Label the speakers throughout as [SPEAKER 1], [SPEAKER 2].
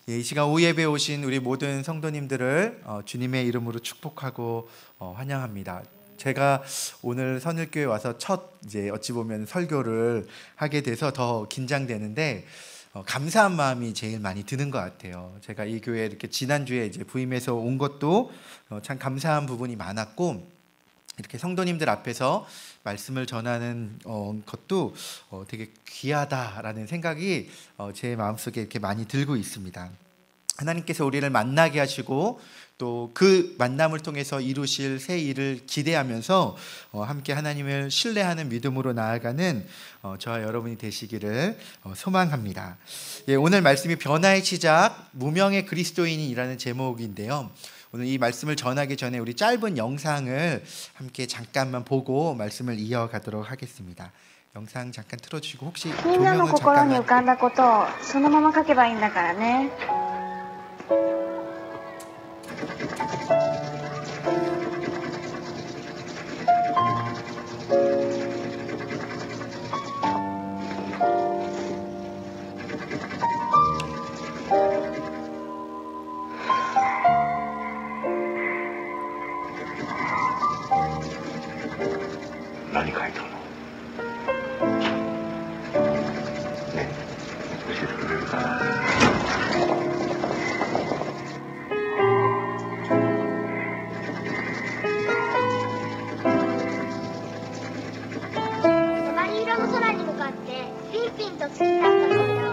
[SPEAKER 1] 이 시간 오예배에 오신 우리 모든 성도님들을 주님의 이름으로 축복하고 환영합니다. 제가 오늘 선일교회 와서 첫 이제 어찌 보면 설교를 하게 돼서 더 긴장되는데 감사한 마음이 제일 많이 드는 것 같아요. 제가 이 교회에 이렇게 지난주에 이제 부임해서 온 것도 참 감사한 부분이 많았고, 이렇게 성도님들 앞에서 말씀을 전하는 것도 되게 귀하다라는 생각이 제 마음속에 이렇게 많이 들고 있습니다. 하나님께서 우리를 만나게 하시고 또 그 만남을 통해서 이루실 새 일을 기대하면서 함께 하나님을 신뢰하는 믿음으로 나아가는 저와 여러분이 되시기를 소망합니다. 오늘 말씀이 변화의 시작, 무명의 그리스도인이라는 제목인데요. 오늘 이 말씀을 전하기 전에 우리 짧은 영상을 함께 잠깐만 보고 말씀을 이어가도록 하겠습니다. 영상 잠깐 틀어주시고, 혹시 조명을 잠깐만.
[SPEAKER 2] 何書いたの？ね、教えてくれるかな？
[SPEAKER 3] 何色の空に向かってピンピンと突き立った鳥だ。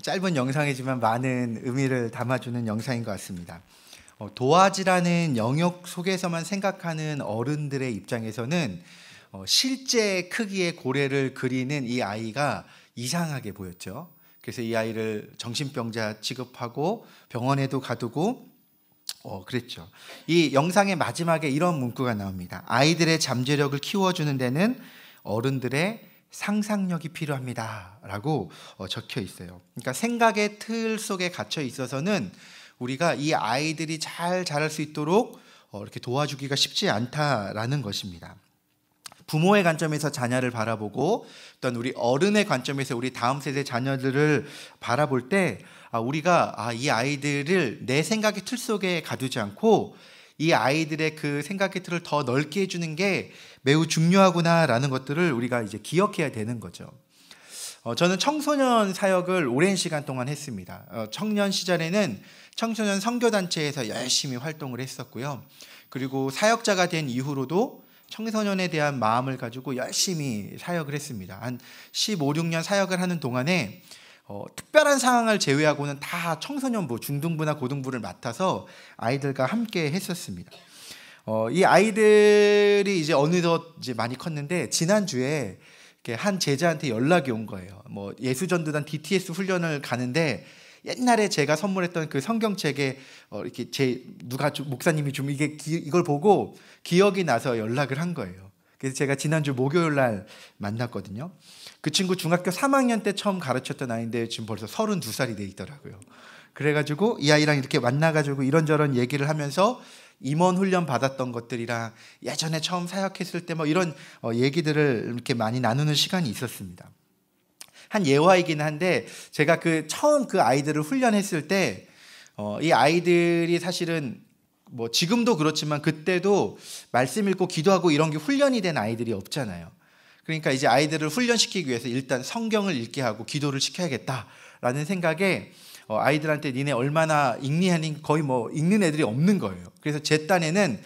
[SPEAKER 1] 짧은 영상이지만 많은 의미를 담아주는 영상인 것 같습니다. 도화지라는 영역 속에서만 생각하는 어른들의 입장에서는 실제 크기의 고래를 그리는 이 아이가 이상하게 보였죠. 그래서 이 아이를 정신병자 취급하고 병원에도 가두고 그랬죠. 이 영상의 마지막에 이런 문구가 나옵니다. 아이들의 잠재력을 키워주는 데는 어른들의 상상력이 필요합니다 라고 적혀 있어요. 그러니까 생각의 틀 속에 갇혀 있어서는 우리가 이 아이들이 잘 자랄 수 있도록 이렇게 도와주기가 쉽지 않다라는 것입니다. 부모의 관점에서 자녀를 바라보고 또한 우리 어른의 관점에서 우리 다음 세대 자녀들을 바라볼 때 우리가 이 아이들을 내 생각의 틀 속에 가두지 않고 이 아이들의 그 생각의 틀을 더 넓게 해주는 게 매우 중요하구나라는 것들을 우리가 이제 기억해야 되는 거죠. 저는 청소년 사역을 오랜 시간 동안 했습니다. 청년 시절에는 청소년 선교단체에서 열심히 활동을 했었고요. 그리고 사역자가 된 이후로도 청소년에 대한 마음을 가지고 열심히 사역을 했습니다. 한 15, 16년 사역을 하는 동안에 특별한 상황을 제외하고는 다 청소년부, 중등부나 고등부를 맡아서 아이들과 함께 했었습니다. 이 아이들이 이제 어느덧 이제 많이 컸는데 지난주에 한 제자한테 연락이 온 거예요. 예수전도단 DTS 훈련을 가는데 옛날에 제가 선물했던 그 성경책에 이렇게 누가 목사님이 좀 이걸 보고 기억이 나서 연락을 한 거예요. 그래서 제가 지난주 목요일 날 만났거든요. 그 친구 중학교 3학년 때 처음 가르쳤던 아이인데 지금 벌써 32살이 돼 있더라고요. 그래가지고 이 아이랑 이렇게 만나가지고 이런저런 얘기를 하면서 임원 훈련 받았던 것들이랑 예전에 처음 사역했을 때 이런 얘기들을 이렇게 많이 나누는 시간이 있었습니다. 한 예화이긴 한데 제가 처음 그 아이들을 훈련했을 때 이 아이들이 사실은 지금도 그렇지만 그때도 말씀 읽고 기도하고 이런 게 훈련이 된 아이들이 없잖아요. 그러니까 이제 아이들을 훈련시키기 위해서 일단 성경을 읽게 하고 기도를 시켜야겠다라는 생각에 아이들한테 니네 얼마나 읽니 하니 거의 읽는 애들이 없는 거예요. 그래서 제 딴에는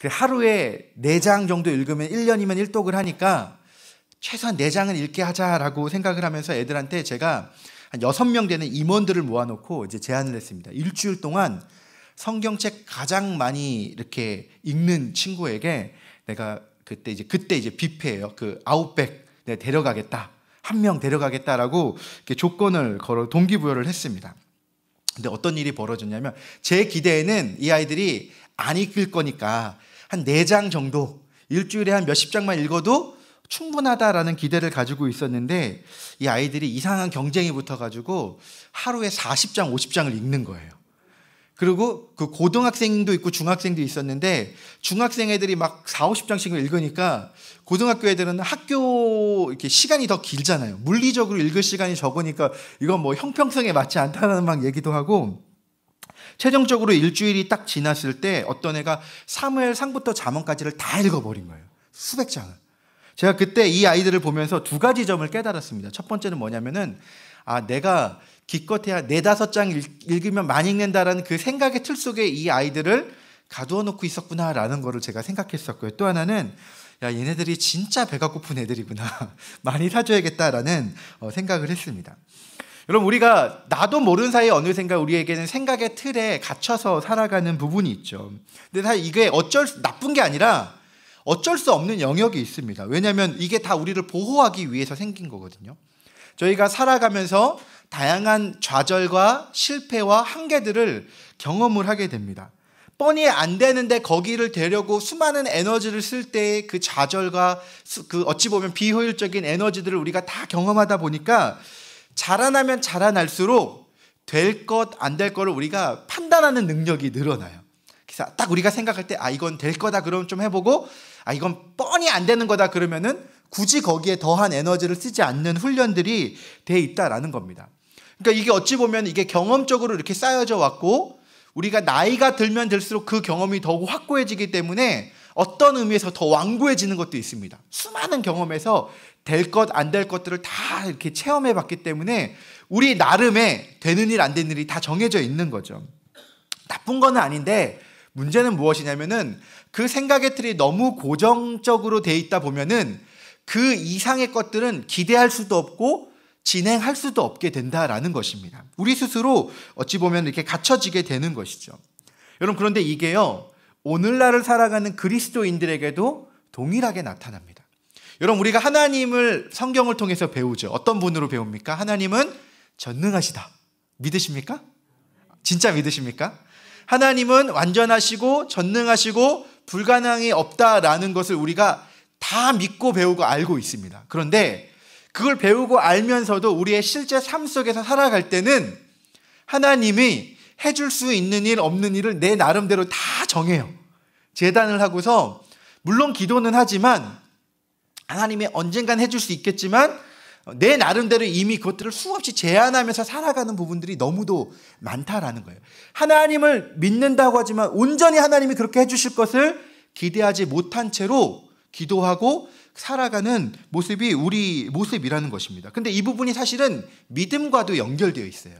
[SPEAKER 1] 하루에 4장 정도 읽으면 1년이면 1독을 하니까 최소한 4장은 읽게 하자라고 생각을 하면서 애들한테 제가 한 6명 되는 임원들을 모아놓고 이제 제안을 했습니다. 일주일 동안 성경책 가장 많이 이렇게 읽는 친구에게 내가 그때 이제 뷔페예요. 그 아웃백 내가 데려가겠다. 한 명 데려가겠다라고 이렇게 조건을 걸어 동기부여를 했습니다. 근데 어떤 일이 벌어졌냐면 제 기대에는 이 아이들이 안 읽을 거니까 한 4장 정도 일주일에 한 몇십 장만 읽어도 충분하다라는 기대를 가지고 있었는데 이 아이들이 이상한 경쟁이 붙어가지고 하루에 40장, 50장을 읽는 거예요. 그리고 그 고등학생도 있고 중학생도 있었는데 중학생 애들이 막 4, 50장씩을 읽으니까 고등학교 애들은 학교 이렇게 시간이 더 길잖아요. 물리적으로 읽을 시간이 적으니까 이건 뭐 형평성에 맞지 않다는 막 얘기도 하고 최종적으로 일주일이 딱 지났을 때 어떤 애가 사무엘상부터 잠언까지를 다 읽어버린 거예요. 수백 장을. 제가 그때 이 아이들을 보면서 2가지 점을 깨달았습니다. 첫 번째는 뭐냐면은 내가 기껏해야 4-5장 읽으면 많이 읽는다라는 그 생각의 틀 속에 이 아이들을 가두어 놓고 있었구나라는 거를 제가 생각했었고요. 또 하나는 얘네들이 진짜 배가 고픈 애들이구나. 많이 사줘야겠다라는 생각을 했습니다. 여러분 우리가 나도 모르는 사이에 어느샌가 우리에게는 생각의 틀에 갇혀서 살아가는 부분이 있죠. 근데 사실 이게 나쁜 게 아니라 어쩔 수 없는 영역이 있습니다. 왜냐하면 이게 다 우리를 보호하기 위해서 생긴 거거든요. 저희가 살아가면서 다양한 좌절과 실패와 한계들을 경험을 하게 됩니다. 뻔히 안 되는데 거기를 되려고 수많은 에너지를 쓸 때의 그 좌절과 그 어찌 보면 비효율적인 에너지들을 우리가 다 경험하다 보니까 자라나면 자라날수록 될 것, 안 될 거를 우리가 판단하는 능력이 늘어나요. 그래서 딱 우리가 생각할 때 이건 될 거다 그러면 좀 해보고 이건 뻔히 안 되는 거다 그러면은 굳이 거기에 더한 에너지를 쓰지 않는 훈련들이 돼 있다라는 겁니다. 그러니까 이게 어찌 보면 이게 경험적으로 이렇게 쌓여져 왔고 우리가 나이가 들면 들수록 그 경험이 더욱 확고해지기 때문에 어떤 의미에서 더 완고해지는 것도 있습니다. 수많은 경험에서 될 것, 안 될 것들을 다 이렇게 체험해 봤기 때문에 우리 나름의 되는 일, 안 되는 일이 다 정해져 있는 거죠. 나쁜 건 아닌데 문제는 무엇이냐면은 그 생각의 틀이 너무 고정적으로 돼 있다 보면은 그 이상의 것들은 기대할 수도 없고 진행할 수도 없게 된다라는 것입니다. 우리 스스로 어찌 보면 이렇게 갇혀지게 되는 것이죠. 여러분 그런데 이게요 오늘날을 살아가는 그리스도인들에게도 동일하게 나타납니다. 여러분 우리가 하나님을 성경을 통해서 배우죠. 어떤 분으로 배웁니까? 하나님은 전능하시다. 믿으십니까? 진짜 믿으십니까? 하나님은 완전하시고 전능하시고 불가능이 없다라는 것을 우리가 다 믿고 배우고 알고 있습니다. 그런데 그걸 배우고 알면서도 우리의 실제 삶 속에서 살아갈 때는 하나님이 해줄 수 있는 일 없는 일을 내 나름대로 다 정해요. 제단을 하고서 물론 기도는 하지만 하나님이 언젠간 해줄 수 있겠지만 내 나름대로 이미 그것들을 수없이 제한하면서 살아가는 부분들이 너무도 많다라는 거예요. 하나님을 믿는다고 하지만 온전히 하나님이 그렇게 해주실 것을 기대하지 못한 채로 기도하고 살아가는 모습이 우리 모습이라는 것입니다. 근데 이 부분이 사실은 믿음과도 연결되어 있어요.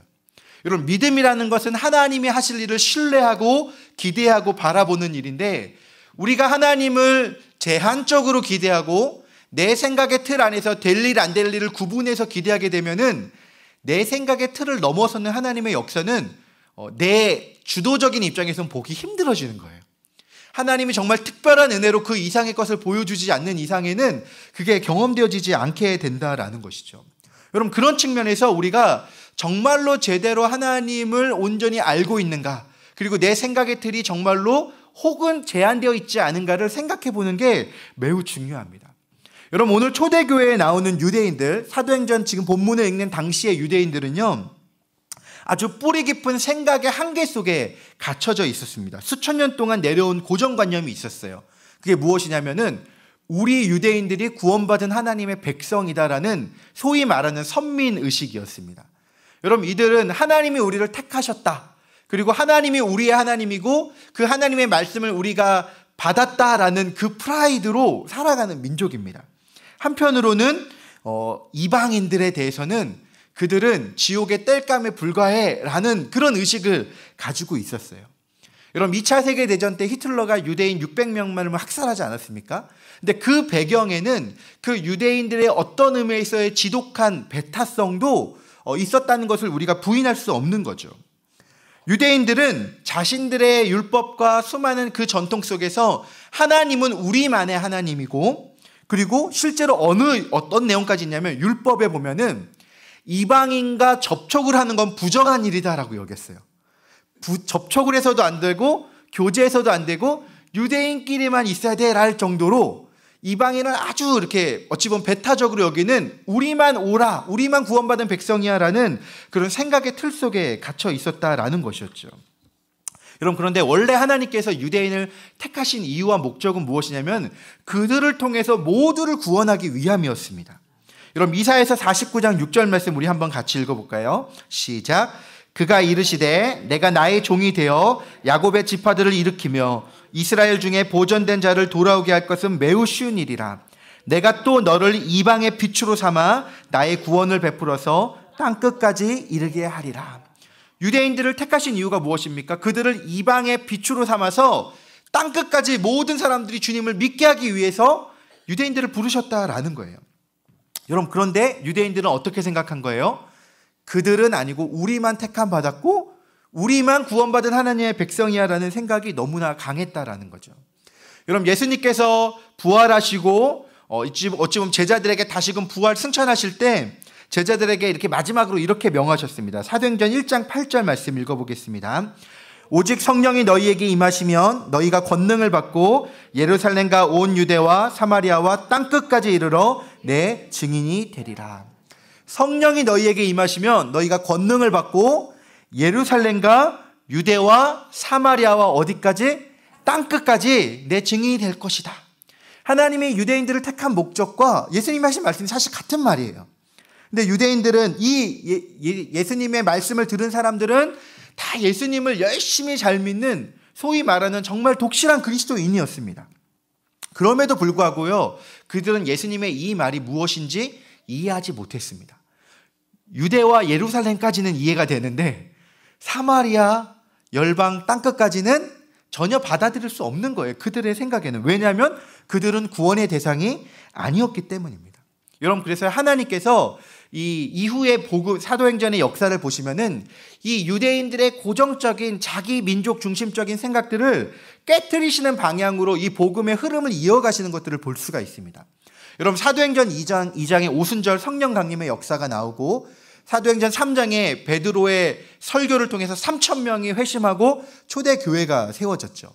[SPEAKER 1] 여러분 믿음이라는 것은 하나님이 하실 일을 신뢰하고 기대하고 바라보는 일인데 우리가 하나님을 제한적으로 기대하고 내 생각의 틀 안에서 될 일 안 될 일을 구분해서 기대하게 되면은 내 생각의 틀을 넘어서는 하나님의 역사는 내 주도적인 입장에서는 보기 힘들어지는 거예요. 하나님이 정말 특별한 은혜로 그 이상의 것을 보여주지 않는 이상에는 그게 경험되어지지 않게 된다라는 것이죠. 여러분 그런 측면에서 우리가 정말로 제대로 하나님을 온전히 알고 있는가 그리고 내 생각의 틀이 정말로 혹은 제한되어 있지 않은가를 생각해 보는 게 매우 중요합니다. 여러분 오늘 초대교회에 나오는 유대인들 사도행전 지금 본문을 읽는 당시의 유대인들은요 아주 뿌리 깊은 생각의 한계 속에 갇혀져 있었습니다. 수천 년 동안 내려온 고정관념이 있었어요. 그게 무엇이냐면은 우리 유대인들이 구원받은 하나님의 백성이다라는 소위 말하는 선민의식이었습니다. 여러분 이들은 하나님이 우리를 택하셨다. 그리고 하나님이 우리의 하나님이고 그 하나님의 말씀을 우리가 받았다라는 그 프라이드로 살아가는 민족입니다. 한편으로는 이방인들에 대해서는 그들은 지옥의 땔감에 불과해라는 그런 의식을 가지고 있었어요. 여러분 2차 세계대전 때 히틀러가 유대인 600명만을 학살하지 않았습니까? 근데 그 배경에는 그 유대인들의 어떤 의미에서의 지독한 배타성도 있었다는 것을 우리가 부인할 수 없는 거죠. 유대인들은 자신들의 율법과 수많은 그 전통 속에서 하나님은 우리만의 하나님이고, 그리고 실제로 어떤 내용까지 있냐면 율법에 보면은 이방인과 접촉을 하는 건 부정한 일이다라고 여겼어요. 접촉을 해서도 안 되고 교제해서도 안 되고 유대인끼리만 있어야 돼랄 정도로 이방인을 아주 이렇게 어찌 보면 배타적으로 여기는 우리만 오라, 우리만 구원받은 백성이야라는 그런 생각의 틀 속에 갇혀 있었다라는 것이었죠. 여러분, 그런데 원래 하나님께서 유대인을 택하신 이유와 목적은 무엇이냐면 그들을 통해서 모두를 구원하기 위함이었습니다. 여러분, 이사야서 49장 6절 말씀 우리 한번 같이 읽어볼까요? 시작. 그가 이르시되 내가 나의 종이 되어 야곱의 지파들을 일으키며 이스라엘 중에 보존된 자를 돌아오게 할 것은 매우 쉬운 일이라. 내가 또 너를 이방의 빛으로 삼아 나의 구원을 베풀어서 땅끝까지 이르게 하리라. 유대인들을 택하신 이유가 무엇입니까? 그들을 이방의 빛으로 삼아서 땅끝까지 모든 사람들이 주님을 믿게 하기 위해서 유대인들을 부르셨다라는 거예요. 여러분, 그런데 유대인들은 어떻게 생각한 거예요? 그들은 아니고 우리만 택함 받았고 우리만 구원받은 하나님의 백성이야라는 생각이 너무나 강했다라는 거죠. 여러분, 예수님께서 부활하시고 어찌 보면 제자들에게 다시금 부활 승천하실 때 제자들에게 이렇게 마지막으로 이렇게 명하셨습니다. 사도행전 1장 8절 말씀 읽어보겠습니다. 오직 성령이 너희에게 임하시면 너희가 권능을 받고 예루살렘과 온 유대와 사마리아와 땅끝까지 이르러 내 증인이 되리라. 성령이 너희에게 임하시면 너희가 권능을 받고 예루살렘과 유대와 사마리아와 어디까지? 땅끝까지 내 증인이 될 것이다. 하나님이 유대인들을 택한 목적과 예수님이 하신 말씀이 사실 같은 말이에요. 근데 유대인들은 예수님의 말씀을 들은 사람들은 다 예수님을 열심히 잘 믿는 소위 말하는 정말 독실한 그리스도인이었습니다. 그럼에도 불구하고요, 그들은 예수님의 이 말이 무엇인지 이해하지 못했습니다. 유대와 예루살렘까지는 이해가 되는데 사마리아 열방 땅끝까지는 전혀 받아들일 수 없는 거예요. 그들의 생각에는. 왜냐하면 그들은 구원의 대상이 아니었기 때문입니다. 여러분, 그래서 하나님께서 이 이후의 복음, 사도행전의 역사를 보시면은 이 유대인들의 고정적인 자기 민족 중심적인 생각들을 깨트리시는 방향으로 이 복음의 흐름을 이어가시는 것들을 볼 수가 있습니다. 여러분, 사도행전 2장에 오순절 성령 강림의 역사가 나오고 사도행전 3장에 베드로의 설교를 통해서 3,000명이 회심하고 초대 교회가 세워졌죠.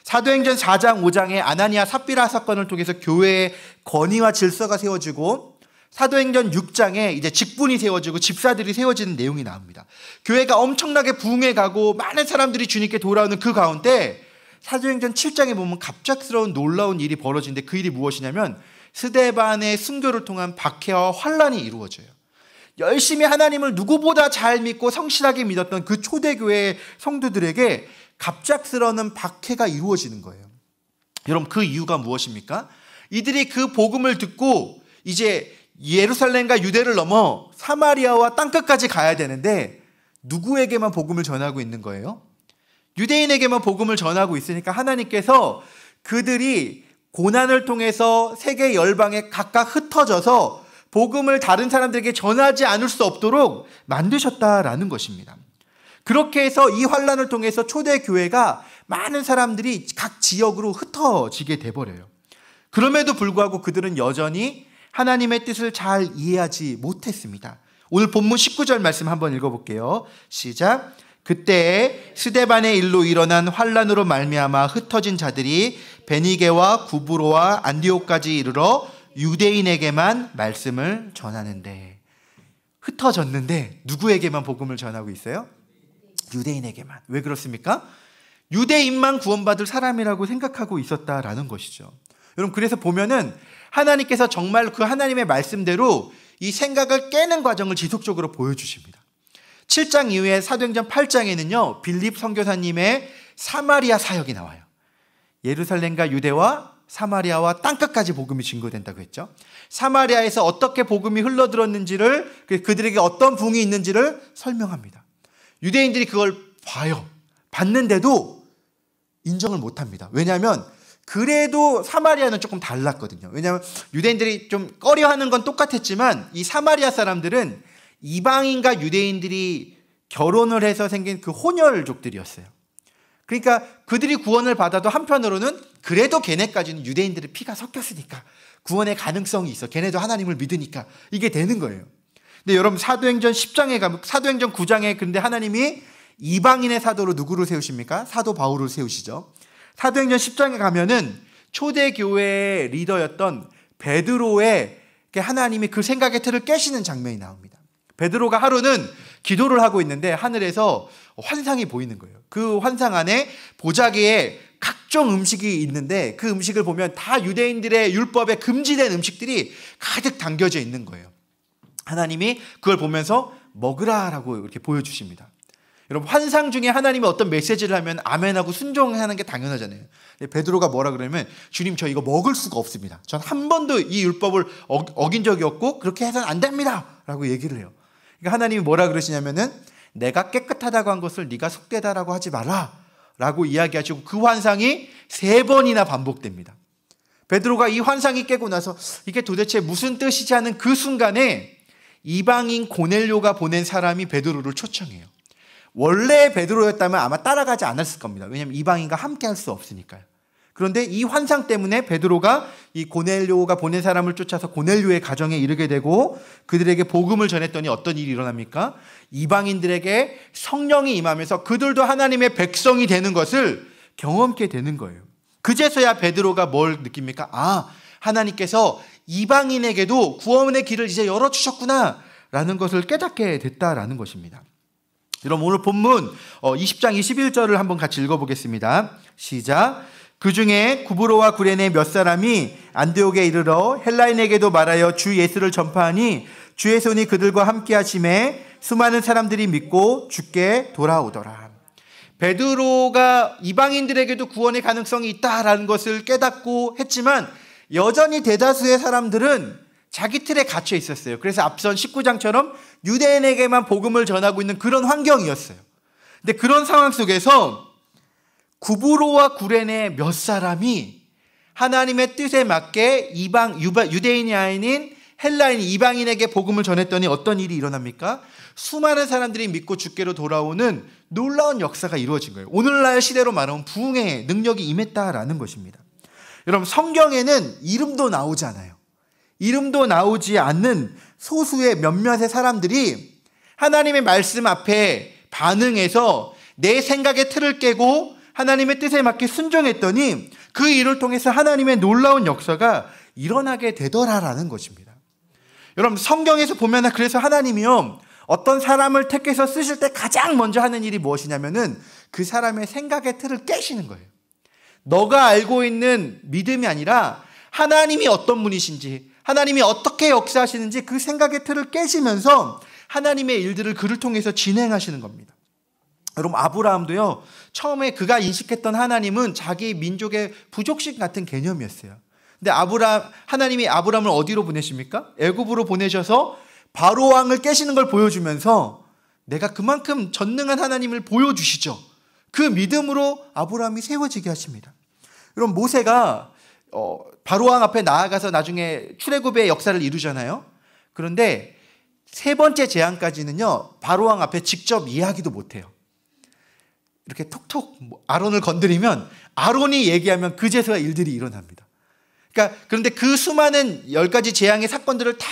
[SPEAKER 1] 사도행전 4장 5장에 아나니아 삽비라 사건을 통해서 교회의 권위와 질서가 세워지고 사도행전 6장에 이제 직분이 세워지고 집사들이 세워지는 내용이 나옵니다. 교회가 엄청나게 부흥해 가고 많은 사람들이 주님께 돌아오는 그 가운데 사도행전 7장에 보면 갑작스러운 놀라운 일이 벌어지는데 그 일이 무엇이냐면 스데반의 순교를 통한 박해와 환란이 이루어져요. 열심히 하나님을 누구보다 잘 믿고 성실하게 믿었던 그 초대교회 성도들에게 갑작스러운 박해가 이루어지는 거예요. 여러분, 그 이유가 무엇입니까? 이들이 그 복음을 듣고 이제 예루살렘과 유대를 넘어 사마리아와 땅끝까지 가야 되는데 누구에게만 복음을 전하고 있는 거예요? 유대인에게만 복음을 전하고 있으니까 하나님께서 그들이 고난을 통해서 세계 열방에 각각 흩어져서 복음을 다른 사람들에게 전하지 않을 수 없도록 만드셨다라는 것입니다. 그렇게 해서 이 환란을 통해서 초대교회가 많은 사람들이 각 지역으로 흩어지게 돼버려요. 그럼에도 불구하고 그들은 여전히 하나님의 뜻을 잘 이해하지 못했습니다. 오늘 본문 19절 말씀 한번 읽어볼게요. 시작. 그때 스데반의 일로 일어난 환란으로 말미암아 흩어진 자들이 베니게와 구브로와 안디옥까지 이르러 유대인에게만 말씀을 전하는데, 흩어졌는데 누구에게만 복음을 전하고 있어요? 유대인에게만. 왜 그렇습니까? 유대인만 구원받을 사람이라고 생각하고 있었다라는 것이죠. 여러분, 그래서 보면은 하나님께서 정말 그 하나님의 말씀대로 이 생각을 깨는 과정을 지속적으로 보여주십니다. 7장 이후에 사도행전 8장에는요 빌립 선교사님의 사마리아 사역이 나와요. 예루살렘과 유대와 사마리아와 땅끝까지 복음이 증거된다고 했죠. 사마리아에서 어떻게 복음이 흘러들었는지를, 그들에게 어떤 부흥이 있는지를 설명합니다. 유대인들이 그걸 봐요. 봤는데도 인정을 못합니다. 왜냐하면 그래도 사마리아는 조금 달랐거든요. 왜냐하면 유대인들이 좀 꺼려하는 건 똑같았지만 이 사마리아 사람들은 이방인과 유대인들이 결혼을 해서 생긴 그 혼혈족들이었어요. 그러니까 그들이 구원을 받아도 한편으로는 그래도 걔네까지는 유대인들의 피가 섞였으니까 구원의 가능성이 있어. 걔네도 하나님을 믿으니까 이게 되는 거예요. 근데 여러분 사도행전 10장에 가면 사도행전 9장에 근데 하나님이 이방인의 사도로 누구를 세우십니까? 사도 바울을 세우시죠. 사도행전 10장에 가면은 초대교회의 리더였던 베드로의 하나님이 그 생각의 틀을 깨시는 장면이 나옵니다. 베드로가 하루는 기도를 하고 있는데 하늘에서 환상이 보이는 거예요. 그 환상 안에 보자기에 각종 음식이 있는데 그 음식을 보면 다 유대인들의 율법에 금지된 음식들이 가득 담겨져 있는 거예요. 하나님이 그걸 보면서 먹으라라고 이렇게 보여주십니다. 여러분 환상 중에 하나님이 어떤 메시지를 하면 아멘하고 순종하는 게 당연하잖아요. 베드로가 뭐라 그러면 주님 저 이거 먹을 수가 없습니다. 전 한 번도 이 율법을 어긴 적이 없고 그렇게 해서는 안 됩니다 라고 얘기를 해요. 그러니까 하나님이 뭐라 그러시냐면은 내가 깨끗하다고 한 것을 네가 속되다라고 하지 마라 라고 이야기하시고 그 환상이 3번이나 반복됩니다. 베드로가 이 환상이 깨고 나서 이게 도대체 무슨 뜻이지 하는 그 순간에 이방인 고넬료가 보낸 사람이 베드로를 초청해요. 원래 베드로였다면 아마 따라가지 않았을 겁니다. 왜냐하면 이방인과 함께 할 수 없으니까요. 그런데 이 환상 때문에 베드로가 이 고넬료가 보낸 사람을 쫓아서 고넬료의 가정에 이르게 되고 그들에게 복음을 전했더니 어떤 일이 일어납니까? 이방인들에게 성령이 임하면서 그들도 하나님의 백성이 되는 것을 경험케 되는 거예요. 그제서야 베드로가 뭘 느낍니까? 아, 하나님께서 이방인에게도 구원의 길을 이제 열어주셨구나 라는 것을 깨닫게 됐다라는 것입니다. 여러분 오늘 본문 20장 21절을 한번 같이 읽어보겠습니다. 시작. 그 중에 구브로와 구레네 몇 사람이 안디옥에 이르러 헬라인에게도 말하여 주 예수를 전파하니 주의 손이 그들과 함께 하심에 수많은 사람들이 믿고 주께 돌아오더라. 베드로가 이방인들에게도 구원의 가능성이 있다라는 것을 깨닫고 했지만 여전히 대다수의 사람들은 자기 틀에 갇혀 있었어요. 그래서 앞선 19장처럼 유대인에게만 복음을 전하고 있는 그런 환경이었어요. 근데 그런 상황 속에서 구브로와 구레네 몇 사람이 하나님의 뜻에 맞게 유대인이 아닌 헬라인 이방인에게 복음을 전했더니 어떤 일이 일어납니까? 수많은 사람들이 믿고 주께로 돌아오는 놀라운 역사가 이루어진 거예요. 오늘날 시대로 말하면 부흥의 능력이 임했다라는 것입니다. 여러분 성경에는 이름도 나오지 않아요. 이름도 나오지 않는 소수의 몇몇의 사람들이 하나님의 말씀 앞에 반응해서 내 생각의 틀을 깨고 하나님의 뜻에 맞게 순종했더니 그 일을 통해서 하나님의 놀라운 역사가 일어나게 되더라라는 것입니다. 여러분 성경에서 보면 그래서 하나님이요 어떤 사람을 택해서 쓰실 때 가장 먼저 하는 일이 무엇이냐면은 그 사람의 생각의 틀을 깨시는 거예요. 너가 알고 있는 믿음이 아니라 하나님이 어떤 분이신지 하나님이 어떻게 역사하시는지 그 생각의 틀을 깨시면서 하나님의 일들을 그를 통해서 진행하시는 겁니다. 여러분 아브라함도요 처음에 그가 인식했던 하나님은 자기 민족의 부족신 같은 개념이었어요. 근데 하나님이 아브라함을 어디로 보내십니까? 애굽으로 보내셔서 바로 왕을 깨시는 걸 보여주면서 내가 그만큼 전능한 하나님을 보여주시죠. 그 믿음으로 아브라함이 세워지게 하십니다. 여러분 모세가 바로왕 앞에 나아가서 나중에 출애굽의 역사를 이루잖아요. 그런데 3번째 재앙까지는요 바로왕 앞에 직접 이야기도 못해요. 이렇게 톡톡 아론을 건드리면 아론이 얘기하면 그제서야 일들이 일어납니다. 그런데 그 수많은 10가지 재앙의 사건들을 다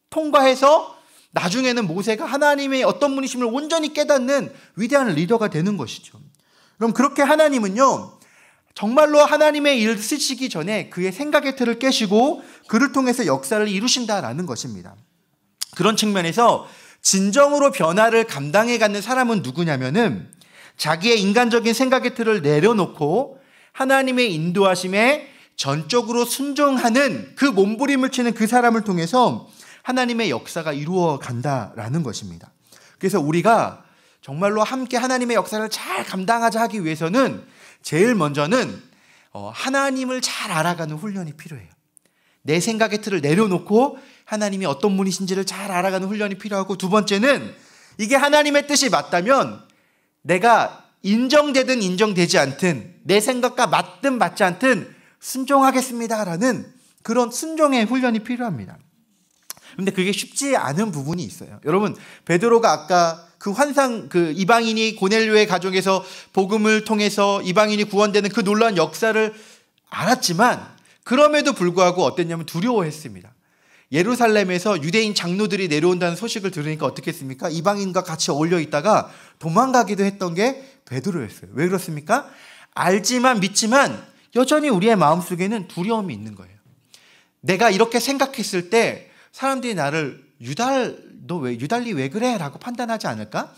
[SPEAKER 1] 통과해서 나중에는 모세가 하나님의 어떤 분이심을 온전히 깨닫는 위대한 리더가 되는 것이죠. 그럼 그렇게 하나님은요 정말로 하나님의 일을 쓰시기 전에 그의 생각의 틀을 깨시고 그를 통해서 역사를 이루신다라는 것입니다. 그런 측면에서 진정으로 변화를 감당해 가는 사람은 누구냐면은 자기의 인간적인 생각의 틀을 내려놓고 하나님의 인도하심에 전적으로 순종하는 그 몸부림을 치는 그 사람을 통해서 하나님의 역사가 이루어 간다라는 것입니다. 그래서 우리가 정말로 함께 하나님의 역사를 잘 감당하자 하기 위해서는 제일 먼저는 하나님을 잘 알아가는 훈련이 필요해요. 내 생각의 틀을 내려놓고 하나님이 어떤 분이신지를 잘 알아가는 훈련이 필요하고 두 번째는 이게 하나님의 뜻이 맞다면 내가 인정되든 인정되지 않든 내 생각과 맞든 맞지 않든 순종하겠습니다라는 그런 순종의 훈련이 필요합니다. 그런데 그게 쉽지 않은 부분이 있어요. 여러분 베드로가 아까 그 환상, 그 이방인이 고넬료의 가족에서 복음을 통해서 이방인이 구원되는 그 놀라운 역사를 알았지만 그럼에도 불구하고 어땠냐면 두려워했습니다. 예루살렘에서 유대인 장로들이 내려온다는 소식을 들으니까 어떻게 했습니까? 이방인과 같이 어울려 있다가 도망가기도 했던 게 베드로였어요. 왜 그렇습니까? 알지만 믿지만 여전히 우리의 마음속에는 두려움이 있는 거예요. 내가 이렇게 생각했을 때 사람들이 나를 유달리 왜 그래? 라고 판단하지 않을까?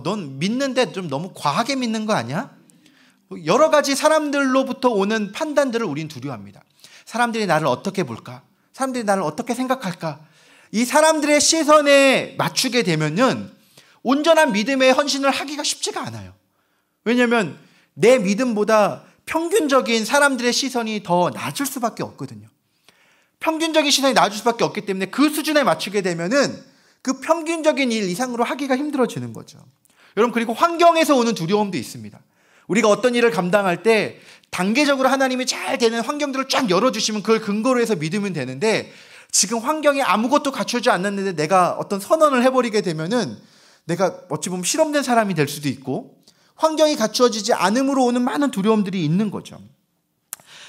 [SPEAKER 1] 넌 믿는데 좀 너무 과하게 믿는 거 아니야? 여러 가지 사람들로부터 오는 판단들을 우린 두려워합니다. 사람들이 나를 어떻게 볼까? 사람들이 나를 어떻게 생각할까? 이 사람들의 시선에 맞추게 되면은 온전한 믿음의 헌신을 하기가 쉽지가 않아요. 왜냐하면 내 믿음보다 평균적인 사람들의 시선이 더 낮을 수밖에 없거든요. 평균적인 시선이 낮을 수밖에 없기 때문에 그 수준에 맞추게 되면은 그 평균적인 일 이상으로 하기가 힘들어지는 거죠. 여러분, 그리고 환경에서 오는 두려움도 있습니다. 우리가 어떤 일을 감당할 때 단계적으로 하나님이 잘 되는 환경들을 쫙 열어주시면 그걸 근거로 해서 믿으면 되는데, 지금 환경이 아무것도 갖추지 않았는데 내가 어떤 선언을 해버리게 되면은 내가 어찌 보면 실험된 사람이 될 수도 있고, 환경이 갖추어지지 않음으로 오는 많은 두려움들이 있는 거죠.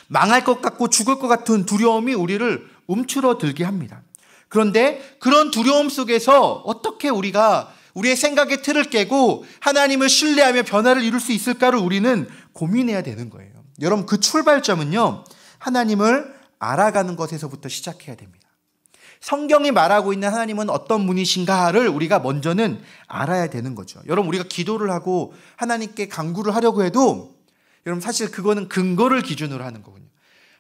[SPEAKER 1] 망할 것 같고 죽을 것 같은 두려움이 우리를 움츠러들게 합니다. 그런데 그런 두려움 속에서 어떻게 우리가 우리의 생각의 틀을 깨고 하나님을 신뢰하며 변화를 이룰 수 있을까를 우리는 고민해야 되는 거예요. 여러분, 그 출발점은요, 하나님을 알아가는 것에서부터 시작해야 됩니다. 성경이 말하고 있는 하나님은 어떤 분이신가를 우리가 먼저는 알아야 되는 거죠. 여러분, 우리가 기도를 하고 하나님께 간구를 하려고 해도 여러분, 사실 그거는 근거를 기준으로 하는 거군요.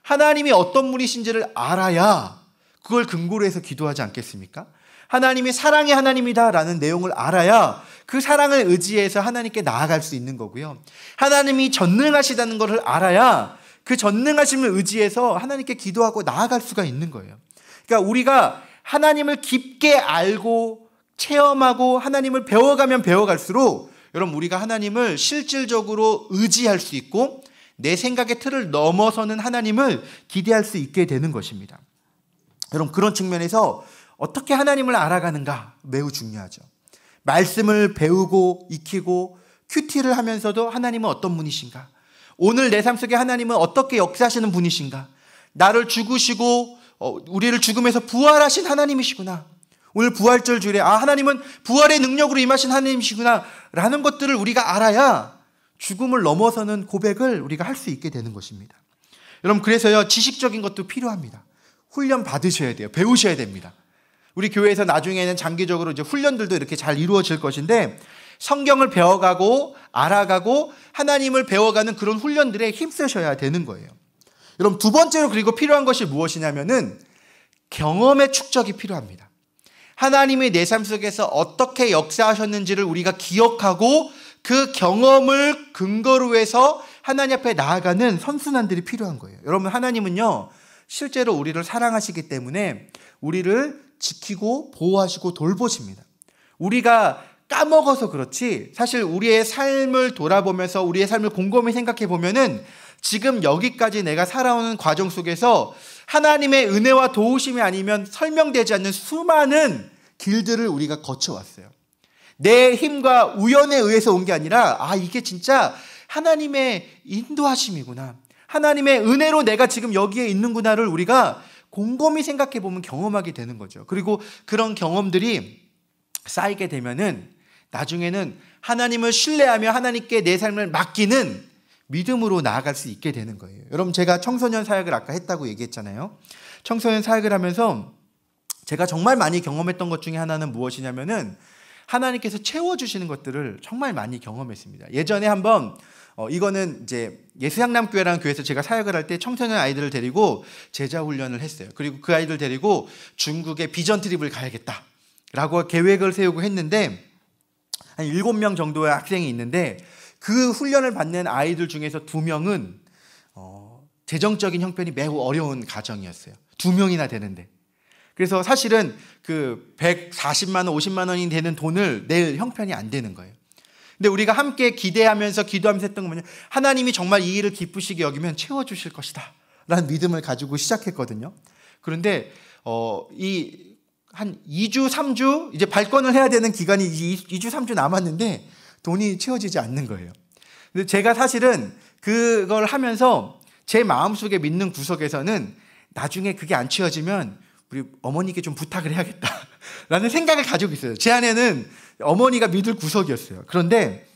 [SPEAKER 1] 하나님이 어떤 분이신지를 알아야 그걸 근거로 해서 기도하지 않겠습니까? 하나님이 사랑의 하나님이다라는 내용을 알아야 그 사랑을 의지해서 하나님께 나아갈 수 있는 거고요. 하나님이 전능하시다는 것을 알아야 그 전능하심을 의지해서 하나님께 기도하고 나아갈 수가 있는 거예요. 그러니까 우리가 하나님을 깊게 알고 체험하고 하나님을 배워가면 배워갈수록 여러분, 우리가 하나님을 실질적으로 의지할 수 있고 내 생각의 틀을 넘어서는 하나님을 기대할 수 있게 되는 것입니다. 여러분, 그런 측면에서 어떻게 하나님을 알아가는가 매우 중요하죠. 말씀을 배우고 익히고 큐티를 하면서도 하나님은 어떤 분이신가? 오늘 내 삶 속에 하나님은 어떻게 역사하시는 분이신가? 나를 죽으시고 우리를 죽음에서 부활하신 하나님이시구나. 오늘 부활절 주일에 하나님은 부활의 능력으로 임하신 하나님이시구나 라는 것들을 우리가 알아야 죽음을 넘어서는 고백을 우리가 할 수 있게 되는 것입니다. 여러분, 그래서요, 지식적인 것도 필요합니다. 훈련 받으셔야 돼요. 배우셔야 됩니다. 우리 교회에서 나중에는 장기적으로 이제 훈련들도 이렇게 잘 이루어질 것인데, 성경을 배워가고 알아가고 하나님을 배워가는 그런 훈련들에 힘쓰셔야 되는 거예요. 여러분, 두 번째로 그리고 필요한 것이 무엇이냐면은 경험의 축적이 필요합니다. 하나님이 내 삶 속에서 어떻게 역사하셨는지를 우리가 기억하고 그 경험을 근거로 해서 하나님 앞에 나아가는 선순환들이 필요한 거예요. 여러분, 하나님은요, 실제로 우리를 사랑하시기 때문에 우리를 지키고 보호하시고 돌보십니다. 우리가 까먹어서 그렇지 사실 우리의 삶을 돌아보면서 우리의 삶을 곰곰이 생각해 보면은 지금 여기까지 내가 살아오는 과정 속에서 하나님의 은혜와 도우심이 아니면 설명되지 않는 수많은 길들을 우리가 거쳐왔어요. 내 힘과 우연에 의해서 온 게 아니라 이게 진짜 하나님의 인도하심이구나, 하나님의 은혜로 내가 지금 여기에 있는구나를 우리가 곰곰이 생각해 보면 경험하게 되는 거죠. 그리고 그런 경험들이 쌓이게 되면은 나중에는 하나님을 신뢰하며 하나님께 내 삶을 맡기는 믿음으로 나아갈 수 있게 되는 거예요. 여러분, 제가 청소년 사역을 아까 했다고 얘기했잖아요. 청소년 사역을 하면서 제가 정말 많이 경험했던 것 중에 하나는 무엇이냐면은 하나님께서 채워주시는 것들을 정말 많이 경험했습니다. 예전에 한번 이거는 이제 예수향남교회라는 교회에서 제가 사역을 할 때 청소년 아이들을 데리고 제자 훈련을 했어요. 그리고 그 아이들 데리고 중국에 비전 트립을 가야겠다라고 계획을 세우고 했는데, 한 7명 정도의 학생이 있는데 그 훈련을 받는 아이들 중에서 2명은 재정적인 형편이 매우 어려운 가정이었어요. 2명이나 되는데. 그래서 사실은 그 140만 원, 50만 원이 되는 돈을 낼 형편이 안 되는 거예요. 근데 우리가 함께 기대하면서 기도하면서 했던 건 뭐냐, 하나님이 정말 이 일을 기쁘시게 여기면 채워주실 것이다 라는 믿음을 가지고 시작했거든요. 그런데 이 한 2주, 3주 이제 발권을 해야 되는 기간이 2주, 3주 남았는데 돈이 채워지지 않는 거예요. 근데 제가 사실은 그걸 하면서 제 마음속에 믿는 구석에서는 나중에 그게 안 채워지면 우리 어머니께 좀 부탁을 해야겠다라는 생각을 가지고 있어요. 제 안에는 어머니가 믿을 구석이었어요. 그런데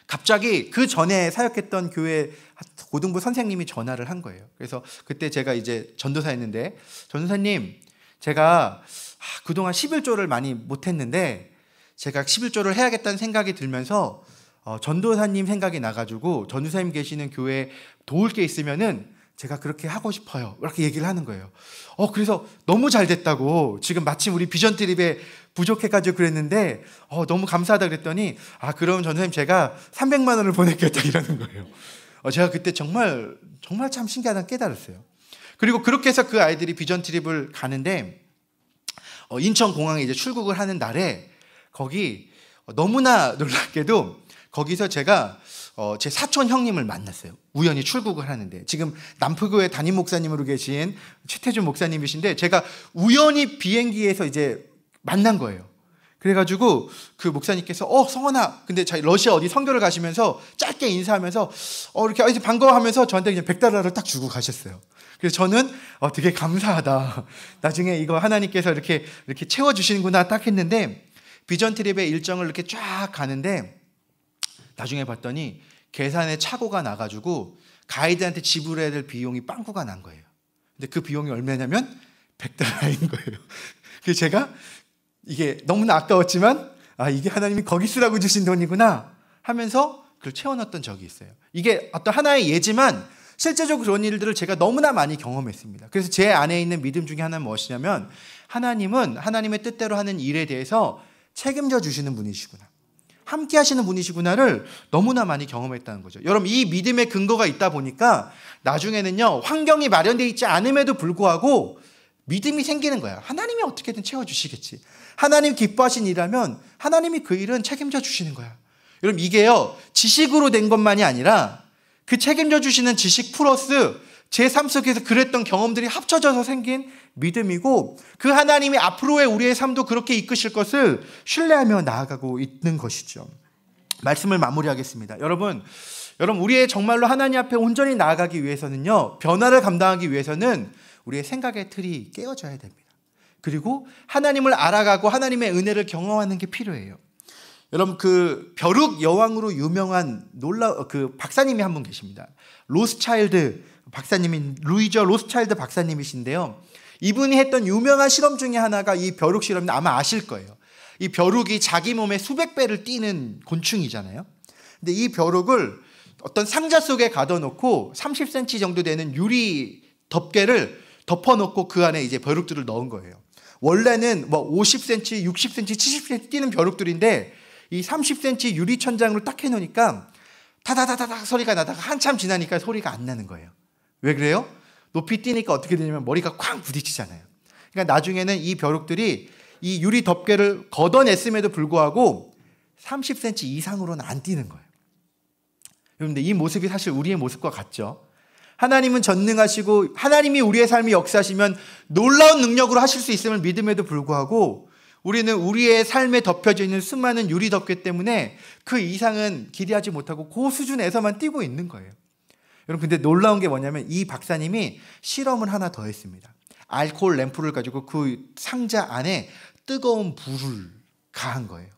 [SPEAKER 1] 갑자기 그 전에 사역했던 교회 고등부 선생님이 전화를 한 거예요. 그래서 그때 제가 이제 전도사였는데, 전도사님, 제가 그동안 11조를 많이 못했는데 제가 11조를 해야겠다는 생각이 들면서 전도사님 생각이 나가지고 전도사님 계시는 교회에 도울 게 있으면은 제가 그렇게 하고 싶어요. 이렇게 얘기를 하는 거예요. 그래서 너무 잘 됐다고, 지금 마침 우리 비전 트립에 부족해가지고 그랬는데 너무 감사하다 그랬더니 그럼 전도사님 제가 300만 원을 보낼겠다 이러는 거예요. 제가 그때 정말 참 신기하다는 깨달았어요. 그리고 그렇게 해서 그 아이들이 비전 트립을 가는데 인천공항에 이제 출국을 하는 날에 거기 너무나 놀랍게도 거기서 제가 제 사촌 형님을 만났어요. 우연히 출국을 하는데, 지금 남포교회 담임 목사님으로 계신 최태준 목사님이신데 제가 우연히 비행기에서 이제 만난 거예요. 그래가지고 그 목사님께서 성원아, 근데 러시아 어디 선교를 가시면서 짧게 인사하면서 이렇게 이제 반가워하면서 저한테 그냥 $100를 딱 주고 가셨어요. 그래서 저는 되게 감사하다, 나중에 이거 하나님께서 이렇게 채워주시는구나 딱 했는데, 비전 트립의 일정을 이렇게 쫙 가는데 나중에 봤더니 계산에 착오가 나가지고 가이드한테 지불해야 될 비용이 빵꾸가 난 거예요. 근데 그 비용이 얼마냐면 $100인 거예요. 그래서 제가 이게 너무나 아까웠지만 이게 하나님이 거기 쓰라고 주신 돈이구나 하면서 그걸 채워넣었던 적이 있어요. 이게 어떤 하나의 예지만 실제적으로 그런 일들을 제가 너무나 많이 경험했습니다. 그래서 제 안에 있는 믿음 중에 하나는 무엇이냐면, 하나님은 하나님의 뜻대로 하는 일에 대해서 책임져 주시는 분이시구나, 함께 하시는 분이시구나를 너무나 많이 경험했다는 거죠. 여러분, 이 믿음의 근거가 있다 보니까 나중에는요, 환경이 마련되어 있지 않음에도 불구하고 믿음이 생기는 거야. 하나님이 어떻게든 채워주시겠지. 하나님 기뻐하신 일이라면 하나님이 그 일은 책임져 주시는 거야. 여러분, 이게요, 지식으로 된 것만이 아니라 그 책임져 주시는 지식 플러스 제 삶 속에서 그랬던 경험들이 합쳐져서 생긴 믿음이고, 그 하나님이 앞으로의 우리의 삶도 그렇게 이끄실 것을 신뢰하며 나아가고 있는 것이죠. 말씀을 마무리하겠습니다. 여러분, 우리의 정말로 하나님 앞에 온전히 나아가기 위해서는요, 변화를 감당하기 위해서는 우리의 생각의 틀이 깨어져야 됩니다. 그리고 하나님을 알아가고 하나님의 은혜를 경험하는 게 필요해요. 여러분, 그 벼룩 여왕으로 유명한 그 박사님이 한 분 계십니다. 로스차일드 박사님인 루이저 로스차일드 박사님이신데요. 이분이 했던 유명한 실험 중에 하나가 이 벼룩 실험인데 아마 아실 거예요. 이 벼룩이 자기 몸의 수백 배를 뛰는 곤충이잖아요. 근데 이 벼룩을 어떤 상자 속에 가둬놓고 30cm 정도 되는 유리 덮개를 덮어놓고 그 안에 이제 벼룩들을 넣은 거예요. 원래는 50cm, 60cm, 70cm 뛰는 벼룩들인데 이 30cm 유리 천장으로 딱 해놓으니까 타다다다닥 소리가 나다가 한참 지나니까 소리가 안 나는 거예요. 왜 그래요? 높이 뛰니까 어떻게 되냐면 머리가 쾅 부딪히잖아요. 그러니까 나중에는 이 벼룩들이 이 유리 덮개를 걷어냈음에도 불구하고 30cm 이상으로는 안 뛰는 거예요. 그런데 이 모습이 사실 우리의 모습과 같죠. 하나님은 전능하시고 하나님이 우리의 삶이 역사하시면 놀라운 능력으로 하실 수 있음을 믿음에도 불구하고 우리는 우리의 삶에 덮여져 있는 수많은 유리 덮개 때문에 그 이상은 기대하지 못하고 그 수준에서만 뛰고 있는 거예요. 여러분, 근데 놀라운 게 뭐냐면 이 박사님이 실험을 하나 더 했습니다. 알코올 램프를 가지고 그 상자 안에 뜨거운 불을 가한 거예요.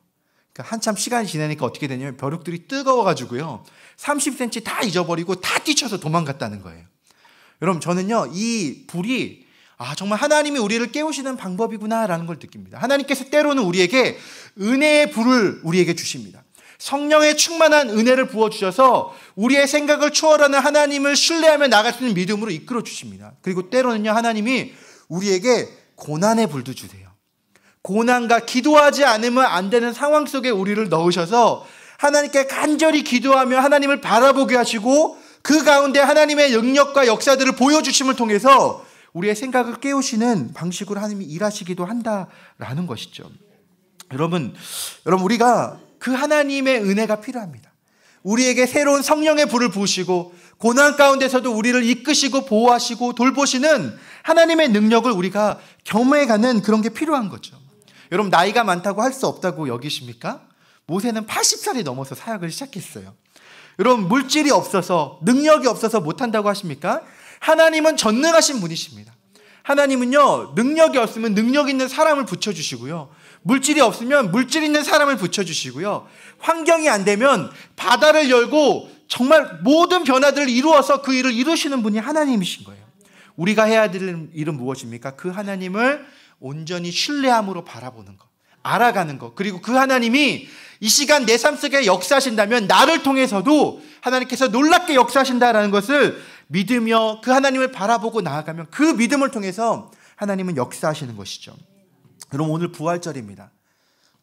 [SPEAKER 1] 그러니까 한참 시간이 지나니까 어떻게 되냐면 벼룩들이 뜨거워가지고요, 30cm 다 잊어버리고 다 뛰쳐서 도망갔다는 거예요. 여러분, 저는요, 이 불이 정말 하나님이 우리를 깨우시는 방법이구나라는 걸 느낍니다. 하나님께서 때로는 우리에게 은혜의 불을 우리에게 주십니다. 성령의 충만한 은혜를 부어주셔서 우리의 생각을 초월하는 하나님을 신뢰하며 나갈 수 있는 믿음으로 이끌어 주십니다. 그리고 때로는요, 하나님이 우리에게 고난의 불도 주세요. 고난과 기도하지 않으면 안 되는 상황 속에 우리를 넣으셔서 하나님께 간절히 기도하며 하나님을 바라보게 하시고 그 가운데 하나님의 능력과 역사들을 보여주심을 통해서 우리의 생각을 깨우시는 방식으로 하나님이 일하시기도 한다라는 것이죠. 여러분, 우리가 그 하나님의 은혜가 필요합니다. 우리에게 새로운 성령의 불을 부으시고 고난 가운데서도 우리를 이끄시고 보호하시고 돌보시는 하나님의 능력을 우리가 경험해가는 그런 게 필요한 거죠. 여러분, 나이가 많다고 할 수 없다고 여기십니까? 모세는 80살이 넘어서 사역을 시작했어요. 여러분, 물질이 없어서 능력이 없어서 못한다고 하십니까? 하나님은 전능하신 분이십니다. 하나님은요, 능력이 없으면 능력 있는 사람을 붙여주시고요, 물질이 없으면 물질 있는 사람을 붙여주시고요, 환경이 안 되면 바다를 열고 정말 모든 변화들을 이루어서 그 일을 이루시는 분이 하나님이신 거예요. 우리가 해야 될 일은 무엇입니까? 그 하나님을 온전히 신뢰함으로 바라보는 것, 알아가는 것, 그리고 그 하나님이 이 시간 내 삶 속에 역사하신다면 나를 통해서도 하나님께서 놀랍게 역사하신다라는 것을 믿으며 그 하나님을 바라보고 나아가면 그 믿음을 통해서 하나님은 역사하시는 것이죠. 여러분, 오늘 부활절입니다.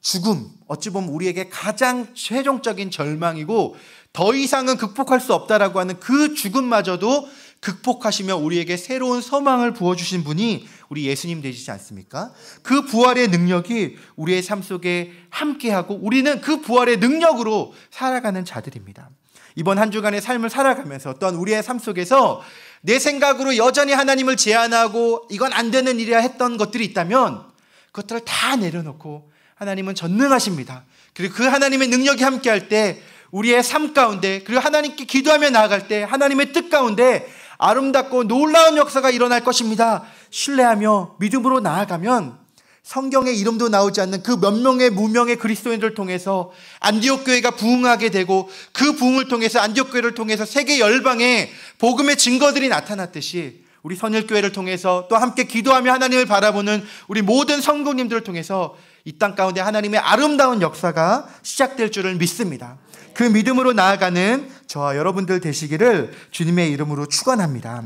[SPEAKER 1] 죽음, 어찌 보면 우리에게 가장 최종적인 절망이고 더 이상은 극복할 수 없다라고 하는 그 죽음마저도 극복하시며 우리에게 새로운 소망을 부어주신 분이 우리 예수님 되시지 않습니까? 그 부활의 능력이 우리의 삶 속에 함께하고 우리는 그 부활의 능력으로 살아가는 자들입니다. 이번 한 주간의 삶을 살아가면서 또한 우리의 삶 속에서 내 생각으로 여전히 하나님을 제한하고 이건 안 되는 일이야 했던 것들이 있다면 그것들을 다 내려놓고 하나님은 전능하십니다. 그리고 그 하나님의 능력이 함께할 때 우리의 삶 가운데, 그리고 하나님께 기도하며 나아갈 때 하나님의 뜻 가운데 아름답고 놀라운 역사가 일어날 것입니다. 신뢰하며 믿음으로 나아가면 성경에 이름도 나오지 않는 그 몇 명의 무명의 그리스도인들을 통해서 안디옥 교회가 부흥하게 되고 그 부흥을 통해서 안디옥 교회를 통해서 세계 열방에 복음의 증거들이 나타났듯이 우리 선일교회를 통해서 또 함께 기도하며 하나님을 바라보는 우리 모든 성도님들을 통해서 이 땅 가운데 하나님의 아름다운 역사가 시작될 줄을 믿습니다. 그 믿음으로 나아가는 저와 여러분들 되시기를 주님의 이름으로 축원합니다.